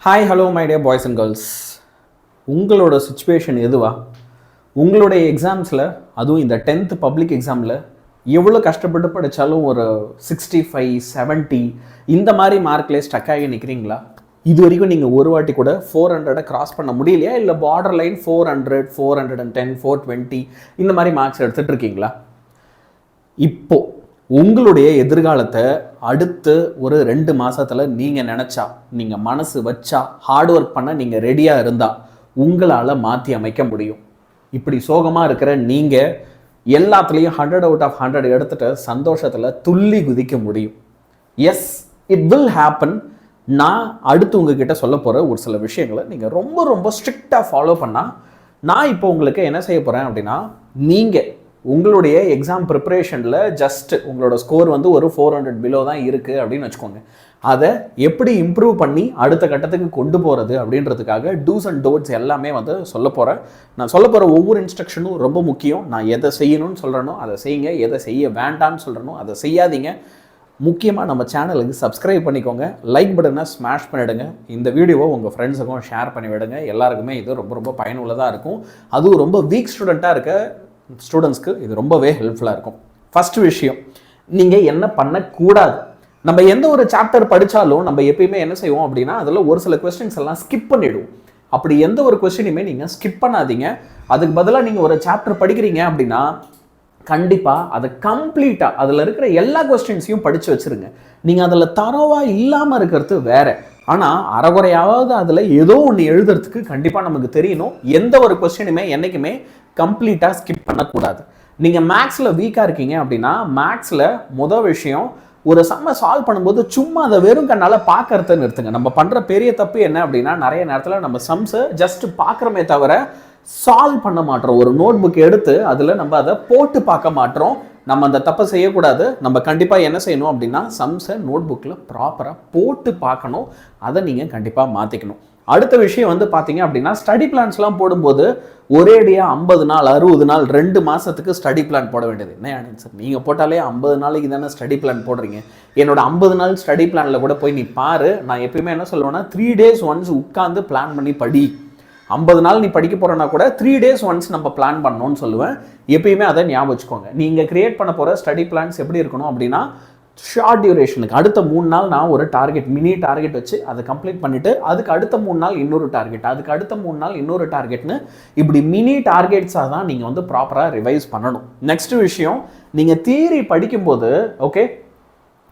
Hi hello my dear boys and girls. உங்களோட situation எதுவா? உங்களுடைய எக்ஸாம்ஸில், அதுவும் இந்த 10th பப்ளிக் எக்ஸாமில் எவ்வளோ கஷ்டப்பட்டு படித்தாலும் ஒரு 65, 70 இந்த மாதிரி மார்க்லேயே ஸ்டக் ஆகி நிற்கிறீங்களா? இது வரைக்கும் நீங்கள் ஒரு வாட்டி கூட 400 கிராஸ் பண்ண முடியலையா? இல்லை பார்டர் லைன் 400, 410, 420 இந்த மாதிரி மார்க்ஸ் எடுத்துகிட்டு இருக்கீங்களா? இப்போது உங்களுடைய எதிர்காலத்தை அடுத்து ஒரு 2 மாதத்தில் நீங்கள் நினச்சா, நீங்கள் மனசு வச்சா, ஹார்ட் ஒர்க் பண்ண நீங்கள் ரெடியாக இருந்தால் உங்களால் மாற்றி அமைக்க முடியும். இப்படி சோகமாக இருக்கிற நீங்கள் எல்லாத்துலேயும் 100 out of 100 எடுத்துகிட்டு சந்தோஷத்தில் துள்ளி குதிக்க முடியும். Yes, it will happen. நான் அடுத்து உங்ககிட்ட சொல்ல போகிற ஒரு சில விஷயங்களை நீங்கள் ரொம்ப ரொம்ப ஸ்ட்ரிக்டாக ஃபாலோ பண்ணால், நான் இப்போ உங்களுக்கு என்ன செய்ய போகிறேன் அப்படின்னா, நீங்கள் உங்களுடைய எக்ஸாம் ப்ரிப்பரேஷனில் ஜஸ்ட் உங்களோட ஸ்கோர் வந்து ஒரு 400 பிலோ தான் இருக்குது அப்படின்னு வச்சுக்கோங்க. அதை எப்படி இம்ப்ரூவ் பண்ணி அடுத்த கட்டத்துக்கு கொண்டு போகிறது அப்படின்றதுக்காக டூஸ் அண்ட் டோன்ட்ஸ் எல்லாமே வந்து சொல்ல போகிறேன். நான் சொல்ல போகிற ஒவ்வொரு இன்ஸ்ட்ரக்ஷனும் ரொம்ப முக்கியம். நான் எதை செய்யணும்னு சொல்கிறேனோ அதை செய்யுங்க, எதை செய்ய வேண்டான்னு சொல்கிறனோ அதை செய்யாதீங்க. முக்கியமாக நம்ம சேனலுக்கு சப்ஸ்கிரைப் பண்ணிக்கோங்க, லைக் பட்டனை ஸ்மாஷ் பண்ணிவிடுங்க, இந்த வீடியோவை உங்கள் ஃப்ரெண்ட்ஸுக்கும் ஷேர் பண்ணி விடுங்க. எல்லாருக்குமே இது ரொம்ப ரொம்ப பயனுள்ளதாக இருக்கும். அதுவும் ரொம்ப வீக் ஸ்டூடெண்ட்டாக இருக்க ஸ்டூடெண்ட்ஸ்க்கு இது ரொம்பவே ஹெல்ப்ஃபுல்லாக இருக்கும். ஃபஸ்ட்டு விஷயம், நீங்கள் என்ன பண்ணக்கூடாது. நம்ம எந்த ஒரு சாப்டர் படித்தாலும் நம்ம எப்பயுமே என்ன செய்வோம் அப்படின்னா, அதில் ஒரு சில கொஸ்டின்ஸ் எல்லாம் ஸ்கிப் பண்ணிவிடுவோம். அப்படி எந்த ஒரு கொஸ்டினையுமே நீங்கள் ஸ்கிப் பண்ணாதீங்க. அதுக்கு பதிலாக நீங்கள் ஒரு சாப்டர் படிக்கிறீங்க அப்படின்னா கண்டிப்பாக அதை கம்ப்ளீட்டாக அதில் இருக்கிற எல்லா கொஸ்டின்ஸையும் படித்து வச்சுருங்க. நீங்கள் அதில் தரோவாக இல்லாமல் இருக்கிறது வேறு. ஆனால் அறகுறையாவது அதில் ஏதோ ஒன்று எழுதுறதுக்கு கண்டிப்பாக நமக்கு தெரியணும். எந்த ஒரு கொஸ்டினுமே என்றைக்குமே கம்ப்ளீட்டாக ஸ்கிப் பண்ணக்கூடாது. நீங்கள் மேக்ஸில் வீக்காக இருக்கீங்க அப்படின்னா, மேக்ஸில் முதல் விஷயம், ஒரு சம்மை சால்வ் பண்ணும்போது சும்மா அதை வெறும் கண்ணால் பார்க்கறத நிறுத்துங்க. நம்ம பண்ணுற பெரிய தப்பு என்ன அப்படின்னா, நிறைய நேரத்தில் நம்ம சம்ஸை ஜஸ்ட் பார்க்குறோமே தவிர சால்வ் பண்ண மாட்டோம். ஒரு நோட் புக் எடுத்து அதில் நம்ம அதை போட்டு பார்க்க மாட்டோம். நம்ம அந்த தப்பை செய்யக்கூடாது. நம்ம கண்டிப்பாக என்ன செய்யணும் அப்படின்னா, சம்ஸை நோட் புக்கில் ப்ராப்பராக போட்டு பார்க்கணும். அதை நீங்கள் கண்டிப்பாக மாற்றிக்கணும். அடுத்த விஷயம் வந்து பார்த்தீங்க அப்படின்னா, ஸ்டடி பிளான்ஸ்லாம் போடும்போது ஒரேடியாக 50 நாள் 60 நாள் 2 மாதத்துக்கு ஸ்டடி பிளான் போட வேண்டியது என்ன ஆனந்த் சார்? நீங்கள் போட்டாலே 50 நாளைக்கு தானே ஸ்டடி பிளான் போடுறீங்க. என்னோட 50 நாள் ஸ்டடி பிளானில் கூட போய் நீ பாரு. நான் எப்பயுமே என்ன சொல்லுவேன்னா, 3 days ஒன்ஸ் உட்காந்து பிளான் பண்ணி படி. 50 நாள் நீ படிக்க போகிறனா கூட 3 days ஒன்ஸ் நம்ம பிளான் பண்ணணும்னு சொல்லுவேன். எப்பயுமே அதை ஞாபகம் வச்சுக்கோங்க. நீங்கள் கிரியேட் பண்ண போகிற ஸ்டடி பிளான்ஸ் எப்படி இருக்கணும் அப்படின்னா, ஷார்ட் டியூரேஷனுக்கு அடுத்த 3 நாள் நான் ஒரு டார்கெட், மினி டார்கெட் வச்சு அதை கம்ப்ளீட் பண்ணிவிட்டு, அதுக்கு அடுத்த 3 நாள் இன்னொரு டார்கெட், அதுக்கு அடுத்த 3 நாள் இன்னொரு டார்கெட்னு இப்படி மினி டார்கெட்ஸாக தான் நீங்கள் வந்து ப்ராப்பராக ரிவைஸ் பண்ணணும். நெக்ஸ்ட் விஷயம், நீங்கள் தியரி படிக்கும்போது ஓகே,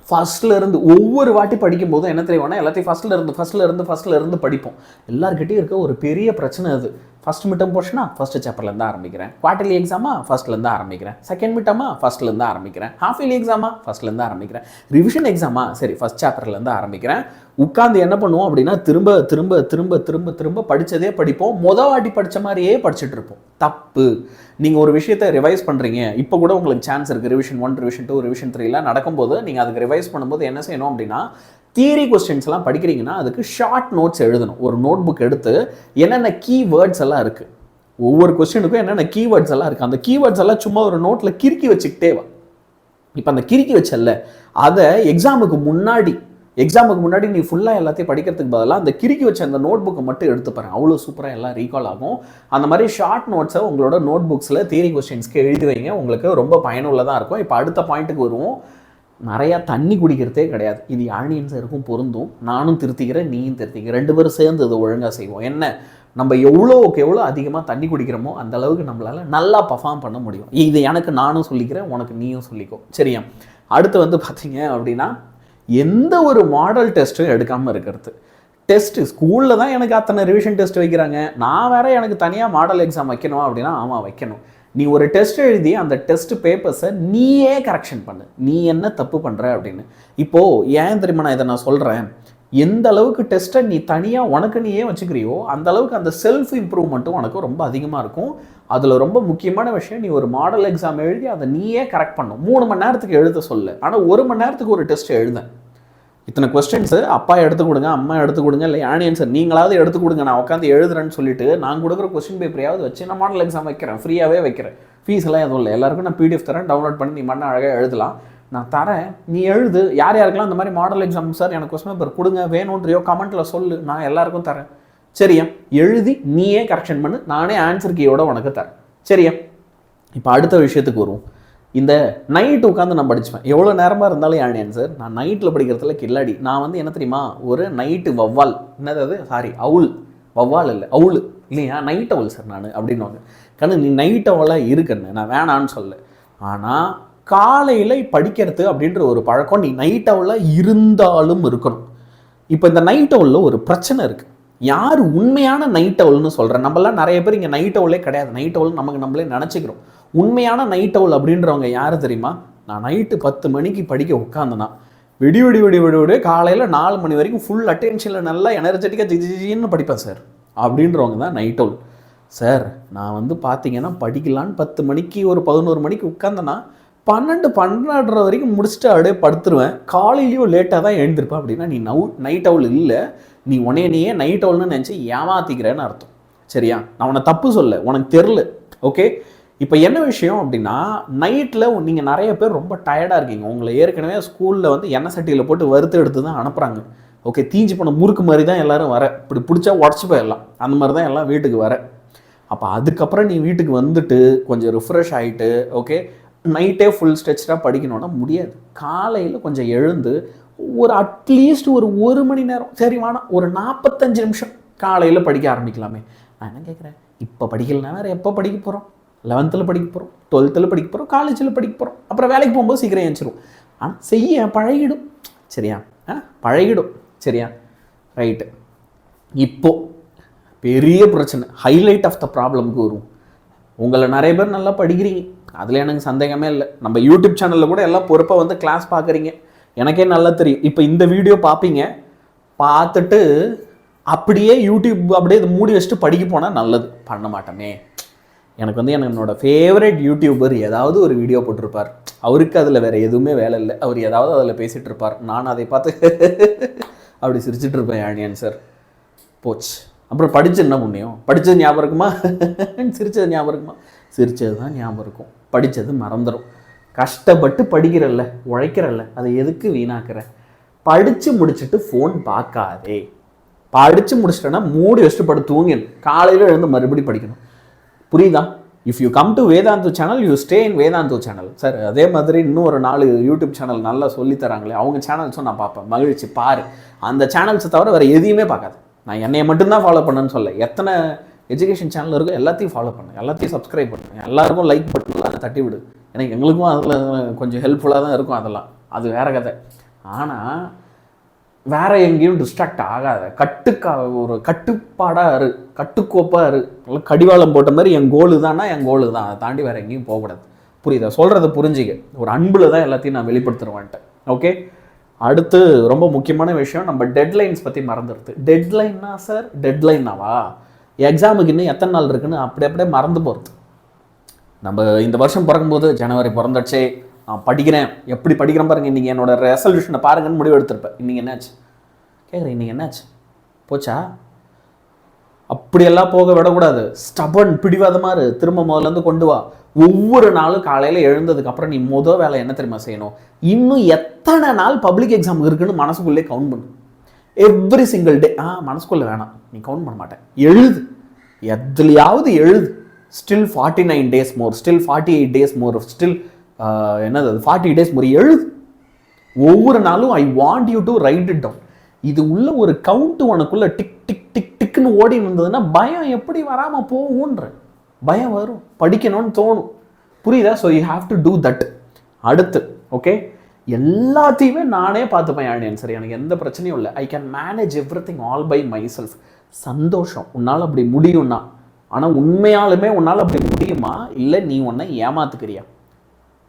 ஃபஸ்ட்லேருந்து ஒவ்வொரு வாட்டி படிக்கும்போது என்ன தெரியும்னா, எல்லாத்தையும் ஃபஸ்ட்டில் இருந்து படிப்போம். எல்லாருக்கிட்டையும் இருக்க ஒரு பெரிய பிரச்சனை அது. ஃபஸ்ட் மிட்டம் போர்ஷனா ஃபஸ்ட்டு சாப்டர்லேருந்து ஆரம்பிக்கிறேன், குவார்டர்லி எக்ஸாமா ஃபஸ்ட்லேருந்து ஆரம்பிக்கிறேன், செகண்ட் மிட்டமா ஃபஸ்ட்லேருந்து ஆரம்பிக்கிறேன், ஹாஃப் இயர்லி எக்ஸாமா ஃபஸ்ட்லேருந்து ஆரம்பிக்கிறேன், ரிவிஷன் எக்ஸாமா சரி ஃபஸ்ட் சாப்டர்லேருந்து ஆரம்பிக்கிறேன். உட்காந்து என்ன பண்ணுவோம் அப்படின்னா, திரும்ப திரும்ப திரும்ப திரும்ப திரும்ப படித்ததே படிப்போம். மொதல் வாட்டி படித்த மாதிரியே படிச்சுட்டு இருப்போம். தப்பு. நீங்கள் ஒரு விஷயத்தை ரிவைஸ் பண்ணுறீங்க, இப்போ கூட உங்களுக்கு சான்ஸ் இருக்குது. ரிவிஷன் 1, ரிவிஷன் 2, ரிவிஷன் 3 நடக்கும்போது நீங்கள் அதுக்கு ரிவைஸ் பண்ணும்போது என்ன செய்யணும் அப்படின்னா, தியரி கொஸ்டின்ஸ்லாம் படிக்கிறீங்கன்னா அதுக்கு ஷார்ட் நோட்ஸ் எழுதணும். ஒரு நோட் புக் எடுத்து என்னென்ன கீவேர்ட்ஸ் எல்லாம் இருக்குது, ஒவ்வொரு கொஸ்டினுக்கும் என்னென்ன கீவேர்ட்ஸ் எல்லாம் இருக்குது, அந்த கீவேர்ட்ஸ் எல்லாம் சும்மா ஒரு நோட்டில் கிறுக்கி வச்சுக்கிட்டே வா. இப்போ அந்த கிறுக்கி வச்சல்ல, அதை எக்ஸாமுக்கு முன்னாடி நீ ஃபுல்லாக எல்லாத்தையும் படிக்கிறதுக்கு பதிலாக அந்த கிறுக்கி வச்ச அந்த நோட் புக்கை மட்டும் எடுத்து பாருங்க. அவ்வளோ சூப்பராக எல்லாம் ரீகால் ஆகும். அந்த மாதிரி ஷார்ட் நோட்ஸை உங்களோட நோட் புக்ஸில் தியரி கொஸ்டின்ஸ்க்கு எழுதி வைங்க. உங்களுக்கு ரொம்ப பயனுள்ளதாக இருக்கும். இப்போ அடுத்த பாயிண்ட்டுக்கு வருவோம். நிறையா தண்ணி குடிக்கிறதே கிடையாது. இது யாழ்னியன் சாருக்கும் பொருந்தும். நானும் திருத்திக்கிறேன், நீயும் திருத்திக்கிறேன், 2 பேரும் சேர்ந்து இதை ஒழுங்காக செய்வோம். என்ன, நம்ம எவ்வளோ அதிகமாக தண்ணி குடிக்கிறோமோ அந்த அளவுக்கு நம்மளால் நல்லா பர்ஃபார்ம் பண்ண முடியும். இது எனக்கு நானும் சொல்லிக்கிறேன், உனக்கு நீயும் சொல்லிக்கோ, சரியா? அடுத்து வந்து பார்த்தீங்க அப்படின்னா, எந்த ஒரு மாடல் டெஸ்ட்டும் எடுக்காமல் இருக்கிறது. டெஸ்ட்டு ஸ்கூலில் தான் எனக்கு அத்தனை ரிவிஷன் டெஸ்ட் வைக்கிறாங்க, நான் வேறு எனக்கு தனியாக மாடல் எக்ஸாம் வைக்கணும் அப்படின்னா, ஆமாம் வைக்கணும். நீ ஒரு டெஸ்ட் எழுதி அந்த டெஸ்ட் பேப்பர்ஸை நீயே கரெக்ஷன் பண்ணு, நீ என்ன தப்பு பண்ணுற அப்படின்னு. இப்போது ஏன் தெரியுமா நான் இதை நான் சொல்கிறேன், எந்த அளவுக்கு டெஸ்ட்டை நீ தனியாக உனக்கு நீயே வச்சுக்கிறியோ அந்த அளவுக்கு அந்த செல்ஃப் இம்ப்ரூவ்மெண்ட்டும் உனக்கு ரொம்ப அதிகமாக இருக்கும். அதில் ரொம்ப முக்கியமான விஷயம், நீ ஒரு மாடல் எக்ஸாம் எழுதி அதை நீயே கரெக்ட் பண்ணும். 3 மணி நேரத்துக்கு எழுத சொல்லு, ஆனால் 1 மணி நேரத்துக்கு ஒரு டெஸ்ட் எழுதேன். இத்தனை கொஸ்டின்ஸு அப்பா எடுத்து கொடுங்க, அம்மா எடுத்து கொடுங்க, இல்லை ஆனியன் சார் நீங்களாவது எடுத்து கொடுங்க, நான் உட்காந்து எழுதுறேன்னு சொல்லிட்டு நான் கொடுக்குற கொஸ்டின் பேப்பரையாவது வச்சு நான் மாடல் எக்ஸாம் வைக்கிறேன், ஃப்ரீயாகவே வைக்கிறேன். ஃபீஸ் எல்லாம் எதுவும் இல்லை. எல்லாருக்கும் நான் PDF தரேன், டவுன்லோட் பண்ணி நீ மண்ணை அழகாக எழுதலாம். நான் தரேன், நீ எழுது. யார் யாருக்கெல்லாம் இந்த மாதிரி மாடல் எக்ஸாம் சார் எனக்கு கொஸ்டின் பேப்பர் கொடுங்க வேணுன்றியோ கமெண்ட்டில் சொல்லு, நான் எல்லாருக்கும் தரேன். சரியா? எழுதி நீயே கரெக்ஷன் பண்ணு, நானே ஆன்சர் கீயோட உனக்கு தரேன். சரியா? இப்போ அடுத்த விஷயத்துக்கு வருவோம். இந்த நைட்டு உட்காந்து நான் படிச்சுப்பேன். எவ்வளோ நேரமாக இருந்தாலும் ஏன் ஆன்சர். நான் நைட்டில் படிக்கிறதுல கில்லாடி. நான் வந்து என்ன தெரியுமா, ஒரு நைட்டு வவ்வால், என்னது சாரி அவுல், வவ்வால் இல்லை அவுல் இல்லையா, நைட் அவுல் சார் நான் அப்படின்வாங்க. கண்ணு நீ நைட் அவுலாக இருக்குன்னு நான் வேணான்னு சொல்ல. ஆனால் காலையில் படிக்கிறது அப்படின்ற ஒரு பழக்கம் நீ நைட் அவுலாக இருந்தாலும் இருக்கணும். இப்போ இந்த நைட் அவுலில் ஒரு பிரச்சனை இருக்குது. யார் உண்மையான நைட் அவுல்னு சொல்கிறேன்? நம்மளாம் நிறைய பேர் இங்கே நைட் அவுலே கிடையாது, நைட் அவுல் நமக்கு நம்மளே நினச்சிக்கிறோம். உண்மையான நைட் அவுல் அப்படின்றவங்க யார் தெரியுமா? நான் நைட்டு 10 மணிக்கு படிக்க உட்காந்தேன்னா விடிய காலையில் 4 மணி வரைக்கும் ஃபுல் அட்டென்ஷனில் நல்லா எனர்ஜெட்டிக்காக ஜிஜின்னு படிப்பேன் சார் அப்படின்றவங்க தான் நைட் அவுல். சார் நான் வந்து பார்த்தீங்கன்னா படிக்கலான்னு 10 மணிக்கு ஒரு 11 மணிக்கு உட்காந்தேன்னா 12 வரைக்கும் முடிச்சுட்டு அப்படியே படுத்துருவேன். காலையிலையும் லேட்டாக தான் எழுந்திருப்பேன். அப்படின்னா நீ நைட் அவுல் இல்லை, நீ உன்னையே நைட் அவுல்னு நினச்சி ஏமாத்திக்கிறேன்னு அர்த்தம். சரியா? நான் உன்னை தப்பு சொல்ல, உனக்கு தெரில. ஓகே, இப்போ என்ன விஷயம் அப்படின்னா, நைட்டில் நீங்கள் நிறைய பேர் ரொம்ப டயர்டாக இருக்கீங்க. உங்களை ஏற்கனவே ஸ்கூலில் வந்து எண்ணெய் சட்டியில் போட்டு வறுத்து எடுத்து தான் அனுப்புகிறாங்க. ஓகே, தீஞ்சு போன முறுக்கு மாதிரி தான் எல்லோரும் வர, இப்படி பிடிச்சா உடச்சி போயிடலாம், அந்த மாதிரி தான் எல்லாம் வீட்டுக்கு வர. அப்போ அதுக்கப்புறம் நீ வீட்டுக்கு வந்துட்டு கொஞ்சம் ரிஃப்ரெஷ் ஆகிட்டு ஓகே நைட்டே ஃபுல் ஸ்ட்ரெச்சாக படிக்கணும்னா முடியாது. காலையில் கொஞ்சம் எழுந்து ஒரு அட்லீஸ்ட் ஒரு மணி நேரம், சரி வேணாம் ஒரு 45 நிமிஷம் காலையில் படிக்க ஆரம்பிக்கலாமே. நான் என்ன கேட்குறேன், இப்போ படிக்கலனா வேறு எப்போ படிக்க போகிறோம்? 11th படிக்க போகிறோம், 12th படிக்க போகிறோம், காலேஜில் படிக்க போகிறோம், அப்புறம் வேலைக்கு போகும்போது சீக்கிரம் ஏஞ்சிரும். ஆனால் செய்ய பழகிடும். சரியா? பழகிடும். சரியா? ரைட்டு. இப்போது பெரிய பிரச்சனை, ஹைலைட் ஆஃப் த ப்ராப்ளம்க்கு வரும். உங்களை நிறைய பேர் நல்லா படிக்கிறீங்க, அதில் எனக்கு சந்தேகமே இல்லை. நம்ம யூடியூப் சேனலில் கூட எல்லாம் பொறுப்பாக வந்து கிளாஸ் பார்க்குறீங்க, எனக்கே நல்லா தெரியும். இப்போ இந்த வீடியோ பார்ப்பீங்க, பார்த்துட்டு அப்படியே யூடியூப் அப்படியே இதை மூடி வச்சுட்டு படிக்க போனால் நல்லது. பண்ண மாட்டோமே. எனக்கு வந்து என்னோட ஃபேவரட் யூடியூபர் ஏதாவது ஒரு வீடியோ போட்டிருப்பார், அவருக்கு அதில் வேறு எதுவுமே வேலை இல்லை, அவர் ஏதாவது அதில் பேசிகிட்டு இருப்பார், நான் அதை பார்த்து அப்படி சிரிச்சிட்டு இருப்பேன். ஆனியன் சார் போச்சு. அப்புறம் படித்து என்ன புண்ணியம்? படித்தது ஞாபகம் இருக்குமா? சிரித்தது ஞாபகம் இருக்குமா? சிரித்தது தான் ஞாபகம் இருக்கும், படித்தது மறந்துடும். கஷ்டப்பட்டு படிக்கிறல்ல, உழைக்கிறல்ல, அதை எதுக்கு வீணாக்குற? படித்து முடிச்சுட்டு ஃபோன் பார்க்காதே. படித்து முடிச்சிட்டேன்னா மூடி வச்சுட்டு படு தூங்கிடும், காலையில் எழுந்து மறுபடியும் படிக்கணும். புரியுதா? If you come to Vedantu channel, you stay in Vedantu channel. Sir அதே மாதிரி இன்னும் ஒரு 4 யூடியூப் சேனல் நல்லா சொல்லித்தராங்களே, அவங்க சேனல்ஸும் நான் பார்ப்பேன். மகிழ்ச்சி, பாரு. அந்த சேனல்ஸை தவிர வேறு எதையுமே பார்க்காது. நான் என்னையை மட்டும்தான் ஃபாலோ பண்ணேன்னு சொல்ல, எத்தனை எஜுகேஷன் சேனல் இருக்கோ எல்லாத்தையும் ஃபாலோ பண்ணுங்கள், எல்லாத்தையும் சப்ஸ்கிரைப் பண்ணுங்கள், எல்லாருக்கும் லைக் பட்டன்லாம் தட்டி விடு. ஏன்னா எங்களுக்கும் அதில் கொஞ்சம் ஹெல்ப்ஃபுல்லாக தான் இருக்கும். அதெல்லாம் அது வேறு கதை. ஆனால் வேறு எங்கேயும் டிஸ்ட்ராக்ட் ஆகாத, ஒரு கட்டுப்பாடாக இரு, கட்டுக்கோப்பாக இரு. நல்லா கடிவாளம் போட்ட மாதிரி என் கோலு தானா என் கோலு தான், அதை தாண்டி வேறு எங்கேயும் போகக்கூடாது. புரியுதா? சொல்கிறத புரிஞ்சிக்க. ஒரு அன்பில் தான் எல்லாத்தையும் நான் வெளிப்படுத்துருவேன்ட்டேன். ஓகே, அடுத்து ரொம்ப முக்கியமான விஷயம், நம்ம டெட்லைன்ஸ் பற்றி மறந்துடுது. டெட்லைன்னா சார், டெட்லைனாவா? எக்ஸாமுக்கு இன்னும் எத்தனை நாள் இருக்குன்னு அப்படியே மறந்து போகிறது. நம்ம இந்த வருஷம் பிறக்கும்போது ஜனவரி பிறந்துடுச்சே, நான் படிக்கிறேன், எப்படி படிக்கிறேன் பாருங்கள், இன்றைக்கி என்னோட ரெசல்யூஷனை பாருங்கன்னு முடிவு எடுத்திருப்பேன். இன்றைக்கி என்னாச்சு கேட்குறேன், இன்றைக்கி என்னாச்சு? போச்சா? அப்படியெல்லாம் போக விடக்கூடாது. ஸ்டபன், பிடிவாதமாக இரு, திரும்ப முதல்லேருந்து கொண்டு வா. ஒவ்வொரு நாளும் காலையில் எழுந்ததுக்கப்புறம் நீ வேலை என்ன தெரியுமா செய்யணும்? இன்னும் எத்தனை நாள் பப்ளிக் எக்ஸாம் இருக்குன்னு மனசுக்குள்ளே கவுண்ட் பண்ணு. Every single day. மனசுக்குள்ளே வேணாம், நீ கவுண்ட் பண்ண மாட்டேன், எழுது, எதுலையாவது எழுது. Still 49 days more, still 48 days more, still என்னது 40 days மோர், எழுது. ஒவ்வொரு நாளும் I want you to write it down. இது உள்ள ஒரு கவுண்ட் உனக்குள்ள டிக் டிக் டிக் டிக்னு ஓடி இருந்ததுன்னா பயம் எப்படி வராமல் போகும்ன்ற பயம் வரும், படிக்கணும்னு தோணும். புரியுதா? So you have to do that. அடுத்து ஓகே, எல்லாத்தையுமே நானே பார்த்துப்பேன் ஆனியன் சார், எனக்கு எந்த பிரச்சனையும் இல்லை. I can manage everything all by myself. சந்தோஷம், உன்னால் அப்படி முடியும்னா. ஆனால் உண்மையாலுமே உன்னால் அப்படி முடியுமா, இல்லை நீ உன்னை ஏமாத்துக்கிறியா?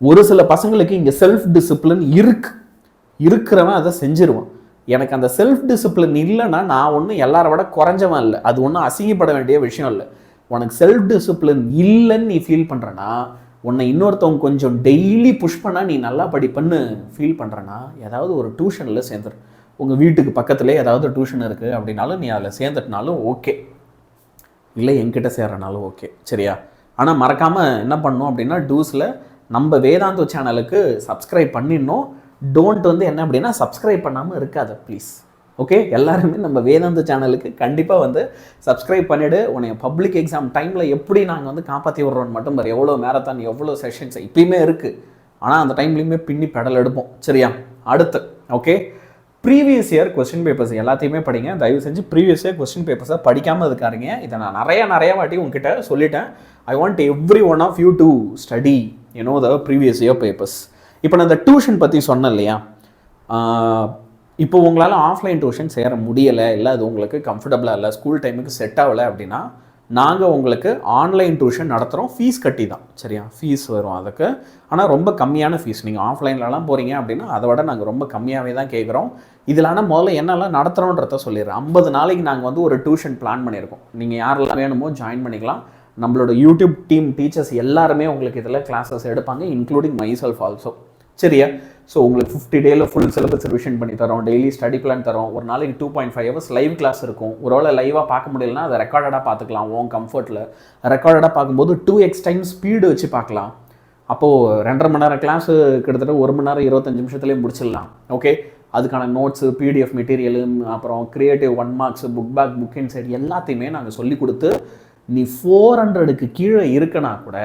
ஒரு சில பசங்களுக்கு இங்கே செல்ஃப் டிசிப்ளின் இருக்கிறவன் அதை செஞ்சிருவான். எனக்கு அந்த செல்ஃப் டிசிப்ளின் இல்லைன்னா நான் ஒன்றும் எல்லார விட குறைஞ்சவன் இல்லை, அது ஒன்றும் அசிங்கப்பட வேண்டிய விஷயம் இல்லை. உனக்கு செல்ஃப் டிசிப்ளின் இல்லைன்னு நீ ஃபீல் பண்ணுறனா, உன்னை இன்னொருத்தவங்க கொஞ்சம் டெய்லி புஷ் பண்ணால் நீ நல்லா படிப்பன்னு ஃபீல் பண்ணுறனா, ஏதாவது ஒரு டியூஷனில் சேர்ந்துரு. உங்கள் வீட்டுக்கு பக்கத்துலேயே ஏதாவது டியூஷன் இருக்குது அப்படின்னாலும் நீ அதில் சேர்ந்துட்டனாலும் ஓகே, இல்லை என்கிட்ட சேர்றனாலும் ஓகே. சரியா? ஆனால் மறக்காமல் என்ன பண்ணணும் அப்படின்னா, டூஸில் நம்ம வேதாந்தோ சேனலுக்கு சப்ஸ்கிரைப் பண்ணிடணும். டோன்ட் வந்து என்ன அப்படின்னா சப்ஸ்கிரைப் பண்ணாமல் இருக்காது ப்ளீஸ். ஓகே, எல்லாருமே நம்ம வேதாந்த சேனலுக்கு கண்டிப்பாக வந்து சப்ஸ்கிரைப் பண்ணிவிடு. உன்னை பப்ளிக் எக்ஸாம் டைமில் எப்படி நாங்கள் வந்து காப்பாற்றி விட்றோன்னு மட்டும் பாரு. எவ்வளோ மேரத்தான், எவ்வளோ செஷன்ஸ் இப்பயுமே இருக்குது. ஆனால் அந்த டைம்லையுமே பின்னி பெடல் எடுப்போம். சரியா? அடுத்து okay, previous year question papers எல்லாத்தையுமே படிங்க. தயவு செஞ்சு ப்ரீவியஸ் இயர் கொஸ்டின் பேப்பர்ஸை படிக்காமல் இருக்காருங்க. இதை நான் நிறைய வாட்டி உங்ககிட்ட சொல்லிட்டேன். I want every one of you to study the previous year papers. இப்போ நான் இந்த டியூஷன் பற்றி சொன்னேன் இல்லையா, இப்போ உங்களால் ஆஃப்லைன் டியூஷன் சேர முடியலை, இல்லை அது உங்களுக்கு கம்ஃபர்டபுளாக இல்லை, ஸ்கூல் டைமுக்கு செட் ஆகலை அப்படின்னா நாங்கள் உங்களுக்கு ஆன்லைன் டியூஷன் நடத்துகிறோம். ஃபீஸ் கட்டி தான். சரியா? ஃபீஸ் வரும் அதுக்கு, ஆனால் ரொம்ப கம்மியான ஃபீஸ். நீங்கள் ஆஃப்லைன்லலாம் போகிறீங்க அப்படின்னா அதை விட நாங்கள் ரொம்ப கம்மியாகவே தான் கேட்குறோம். இதில் ஆனால் முதல்ல என்னெல்லாம் நடத்துகிறோன்றத சொல்லிடுறேன். 50 நாளைக்கு நாங்கள் வந்து ஒரு டியூஷன் பிளான் பண்ணியிருக்கோம். நீங்கள் யாரெல்லாம் வேணுமோ ஜாயின் பண்ணிக்கலாம். நம்மளோட யூடியூப் டீம் டீச்சர்ஸ் எல்லாருமே உங்களுக்கு இதில் கிளாஸஸ் எடுப்பாங்க, இன்க்ளூடிங் மை செல்ஃப் ஆல்சோ. சரியா? ஸோ உங்களுக்கு 50 டேயில் ஃபுல் சிலபஸ் ரிவிஷன் பண்ணி தரோம். டெய்லி ஸ்டடி பிளான் தரோம். ஒரு நாளைக்கு 2.5 hours லைவ் கிளாஸ் இருக்கும். ஒருவேளை லைவாக பார்க்க முடியலன்னா அதை ரெக்கார்டடாக பார்த்துக்கலாம். உன் கம்ஃபர்ட்டில் ரெக்கார்டடாக பார்க்கும்போது 2x டைம் ஸ்பீடு வச்சு பார்க்கலாம். அப்போது 2.5 மணி நேரம் கிளாஸு கிட்டத்தட்ட 1 மணி நேரம் 25 நிமிஷத்துலேயே முடிச்சிடலாம். ஓகே, அதுக்கான நோட்ஸு, பிடிஎஃப் மெட்டீரியலு, அப்புறம் creative 1 marks, book back, book inside எல்லாத்தையுமே நாங்கள் சொல்லி கொடுத்து நீ 400க்கு கீழே இருக்குன்னா கூட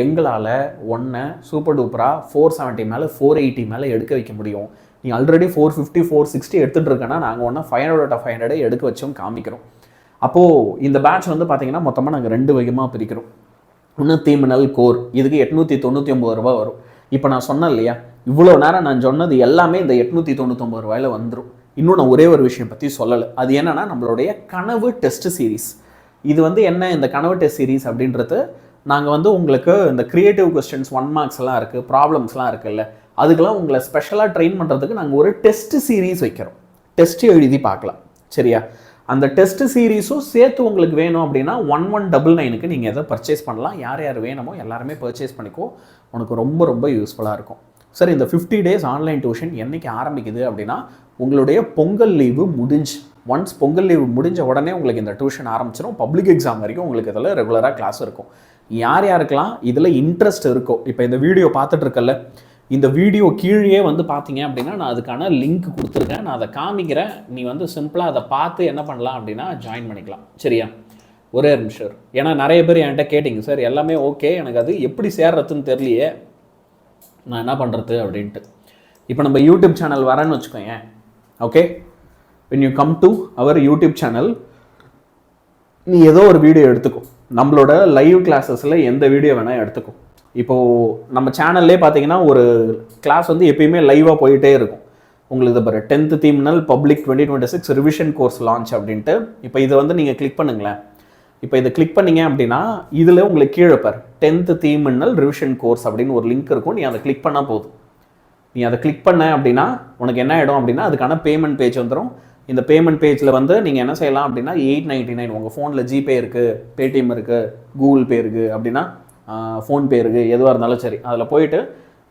எங்களால் ஒன்றை சூப்பர் டூப்பராக 470 மேலே 480 மேலே எடுக்க வைக்க முடியும். நீ ஆல்ரெடி 450 460 எடுத்துகிட்டு இருக்கேன்னா நாங்கள் ஒன்றா 500/500 எடுக்க வச்சும் காமிக்கிறோம். அப்போது இந்த பேட்ச் வந்து பார்த்திங்கன்னா மொத்தமாக நாங்கள் 2 வகையாக பிரிக்கிறோம். ஒன்று தீமினல் கோர், இதுக்கு 899 ரூபா வரும். இப்போ நான் சொன்னேன் இல்லையா, இவ்வளோ நேரம் நான் சொன்னது எல்லாமே இந்த 899 ரூபாயில் வந்துடும். இன்னும் நான் ஒரே ஒரு விஷயம் பற்றி சொல்லலை. அது என்னென்னா நம்மளுடைய கனவு டெஸ்ட் சீரீஸ். இது வந்து என்ன, இந்த கனவு டெஸ்ட் சீரீஸ் அப்படின்றது நாங்கள் வந்து உங்களுக்கு இந்த கிரியேட்டிவ் கொஸ்டின்ஸ் 1 marks எல்லாம் இருக்குது, ப்ராப்ளம்ஸ்லாம் இருக்குல்ல, அதுக்கெல்லாம் உங்களை ஸ்பெஷலாக ட்ரெயின் பண்ணுறதுக்கு நாங்கள் ஒரு டெஸ்ட் சீரீஸ் வைக்கிறோம். டெஸ்ட்டு எழுதி பார்க்கலாம். சரியா? அந்த டெஸ்ட் சீரீஸும் சேர்த்து உங்களுக்கு வேணும் அப்படின்னா 1199க்கு நீங்கள் எதை பர்ச்சேஸ் பண்ணலாம். யார் யார் வேணுமோ எல்லாருமே பர்ச்சேஸ் பண்ணிக்கோ, உனக்கு ரொம்ப ரொம்ப யூஸ்ஃபுல்லாக இருக்கும். சரி, இந்த 50 days ஆன்லைன் டியூஷன் என்றைக்கு ஆரம்பிக்குது அப்படின்னா உங்களுடைய பொங்கல் லீவு முடிஞ்சு, ஒன்ஸ் பொங்கல் லீவு முடிஞ்ச உடனே உங்களுக்கு இந்த டியூஷன் ஆரம்பிச்சிடும். பப்ளிக் எக்ஸாம் வரைக்கும் உங்களுக்கு இதில் ரெகுலராக கிளாஸ் இருக்கும். யார் யாருக்கெல்லாம் இதில் இன்ட்ரெஸ்ட் இருக்கோ, இப்போ இந்த வீடியோ பார்த்துட்டு இருக்கல, இந்த வீடியோ கீழே வந்து பார்த்தீங்க அப்படின்னா நான் அதுக்கான லிங்க் கொடுத்துருக்கேன். நான் அதை காமிக்கிறேன். நீ வந்து சிம்பிளாக அதை பார்த்து என்ன பண்ணலாம் அப்படின்னா ஜாயின் பண்ணிக்கலாம். சரியா? ஒரே நிமிஷம். ஏன்னா நிறைய பேர் என்கிட்ட கேட்டிங்க, சார் எல்லாமே ஓகே, எனக்கு அது எப்படி சேர்றதுன்னு தெரியலையே, நான் என்ன பண்ணுறது அப்படின்ட்டு. இப்போ நம்ம யூடியூப் சேனல் வரேன்னு வச்சுக்கோங்க. Okay, when you come to our YouTube channel, நீ ஏதோ ஒரு வீடியோ எடுத்துக்கோ. நம்மளோட லைவ் கிளாஸஸில் எந்த வீடியோ வேணால் எடுத்துக்கோ. இப்போது நம்ம சேனல்லே பார்த்தீங்கன்னா ஒரு கிளாஸ் வந்து எப்பயுமே லைவாக போயிட்டே இருக்கும். உங்களுக்கு பாரு 10th தீமினல் பப்ளிக் 2026 ரிவிஷன் கோர்ஸ் லான்ச் அப்படின்ட்டு. இப்போ இதை வந்து நீங்கள் கிளிக் பண்ணுங்களேன். இப்போ இதை கிளிக் பண்ணிங்க அப்படின்னா இதில் உங்களுக்கு கீழே பாரு 10th தீமினல் ரிவிஷன் கோர்ஸ் அப்படின்னு ஒரு லிங்க் இருக்கும். நீ அதை கிளிக் பண்ணால் போதும். நீ அதை கிளிக் பண்ண அப்படின்னா உனக்கு என்ன ஆகிடும் அப்படின்னா அதுக்கான பேமெண்ட் பேஜ் வந்துடும். இந்த பேமெண்ட் பேஜில் வந்து நீங்கள் என்ன செய்யலாம் அப்படின்னா 899 உங்கள் ஃபோனில் ஜிபே இருக்குது, பேடிஎம் இருக்குது, கூகுள் பே இருக்குது அப்படின்னா ஃபோன்பே இருக்குது, எதுவாக இருந்தாலும் சரி அதில் போயிட்டு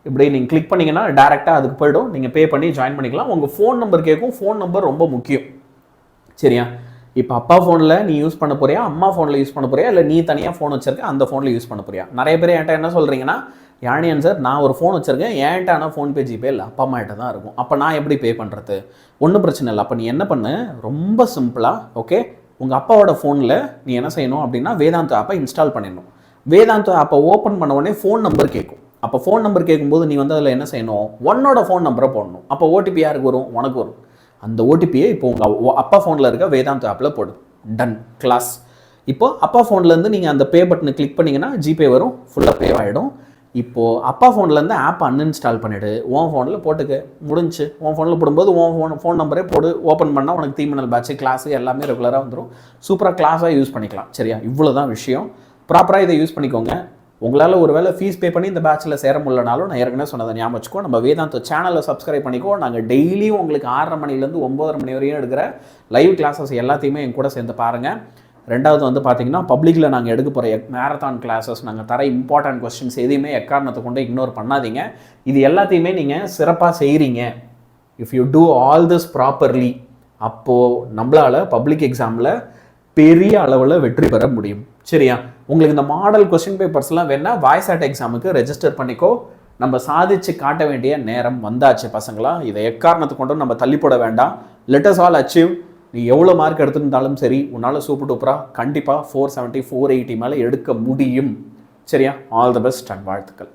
இப்படி நீங்கள் கிளிக் பண்ணிங்கன்னா டேரெக்டாக அதுக்கு போய்டும். நீங்கள் பே பண்ணி ஜாயின் பண்ணிக்கலாம். உங்கள் ஃபோன் நம்பர் கேட்கும். ஃபோன் நம்பர் ரொம்ப முக்கியம். சரியா? இப்போ அப்பா ஃபோனில் நீ யூஸ் பண்ண போறியா, அம்மா ஃபோனில் யூஸ் பண்ண போறியா, இல்லை நீ தனியாக ஃபோன் வச்சிருக்க அந்த ஃபோனில் யூஸ் பண்ண போறியா? நிறைய பேர் என்கிட்ட என்ன சொல்கிறீங்கன்னா, யானியன் சார் நான் ஒரு ஃபோன் வச்சுருக்கேன், என்கிட்ட ஆனால் ஃபோன்பே ஜிபே இல்லை, அப்பா அம்மா கிட்ட தான் இருக்கும், அப்போ நான் எப்படி பே பண்ணுறது? ஒன்றும் பிரச்சனை இல்லை. அப்போ நீ என்ன பண்ணு, ரொம்ப சிம்பிளாக ஓகே, உங்கள் அப்பாவோட ஃபோனில் நீ என்ன செய்யணும் அப்படின்னா வேதாந்தா ஆப்பை இன்ஸ்டால் பண்ணிடணும். வேதாந்தா ஆப்பை ஓப்பன் பண்ண உடனே ஃபோன் நம்பர் கேட்கும். அப்போ ஃபோன் நம்பர் கேட்கும்போது நீ வந்து அதில் என்ன செய்யணும், உன்னோட ஃபோன் நம்பரை போடணும். அப்போ ஓடிபி யாருக்கு வரும்? உனக்கு வரும். அந்த ஓடிபியை இப்போ உங்கள் அப்பா ஃபோனில் இருக்க வேதாந்தா ஆப்பில் போடு. Done class. இப்போ அப்பா ஃபோன்லேருந்து நீங்கள் அந்த பே பட்டனை கிளிக் பண்ணிங்கன்னா ஜிபே வரும், ஃபுல்லாக பே ஆகிடும். இப்போது அப்பா ஃபோன்லேருந்து ஆப் அன்இன்ஸ்டால் பண்ணிவிடு, உன் ஃபோனில் போட்டுக்க, முடிஞ்சு. உன் ஃபோனில் போடும்போது உன் ஃபோன் நம்பரே போடு, ஓப்பன் பண்ணால் உனக்கு தீமினல் பேட்ச் கிளாஸு எல்லாமே ரெகுலராக வந்துடும். சூப்பராக கிளாஸாக யூஸ் பண்ணிக்கலாம். சரியா? இவ்வளோ தான் விஷயம். ப்ராப்பராக இதை யூஸ் பண்ணிக்கோங்க. உங்களால் ஒரு வேளை ஃபீஸ் பே பண்ணி இந்த பேட்சில் சேர முடியலனாலும் நான் ஏற்கனவே சொன்னதை ஞாபகம் வச்சுக்கோ, நம்ம வேதாந்தா சேனலை சப்ஸ்கிரைப் பண்ணிக்கோ. நாங்கள் டெய்லியும் உங்களுக்கு 6:30 மணிலேருந்து 9:30 மணி வரையும் எடுக்கிற லைவ் கிளாஸஸ் எல்லாத்தையுமே என் கூட சேர்ந்து பாருங்கள். ரெண்டாவது வந்து பார்த்தீங்கன்னா பப்ளிக்கில் நாங்கள் எடுக்க போகிற மேரத்தான் கிளாஸஸ், நாங்கள் தர இம்பார்ட்டன்ட் கொஸ்டின்ஸ் எதையுமே எக்காரணத்தை கொண்டு இக்னோர் பண்ணாதீங்க. இது எல்லாத்தையுமே நீங்கள் சிறப்பாக செய்கிறீங்க. If you do all this properly, அப்போது நம்மளால் பப்ளிக் எக்ஸாமில் பெரிய அளவில் வெற்றி பெற முடியும். சரியா? உங்களுக்கு இந்த மாடல் கொஸ்டின் பேப்பர்ஸ்லாம் வேணா வாய்ஸ் எக்ஸாமுக்கு ரெஜிஸ்டர் பண்ணிக்கோ. நம்ம சாதிச்சு காட்ட வேண்டிய நேரம் வந்தாச்சு பசங்களா. இதை எக்காரணத்தை கொண்டும் நம்ம தள்ளி போட வேண்டாம். Let us all achieve. நீ எவ்வளோ மார்க் எடுத்திருந்தாலும் சரி, உன்னால் சூப்பர் டூப்பராக கண்டிப்பாக 470 480 மேலே எடுக்க முடியும். சரியா? ஆல் தி பெஸ்ட் அண்ட் வாழ்த்துக்கள்.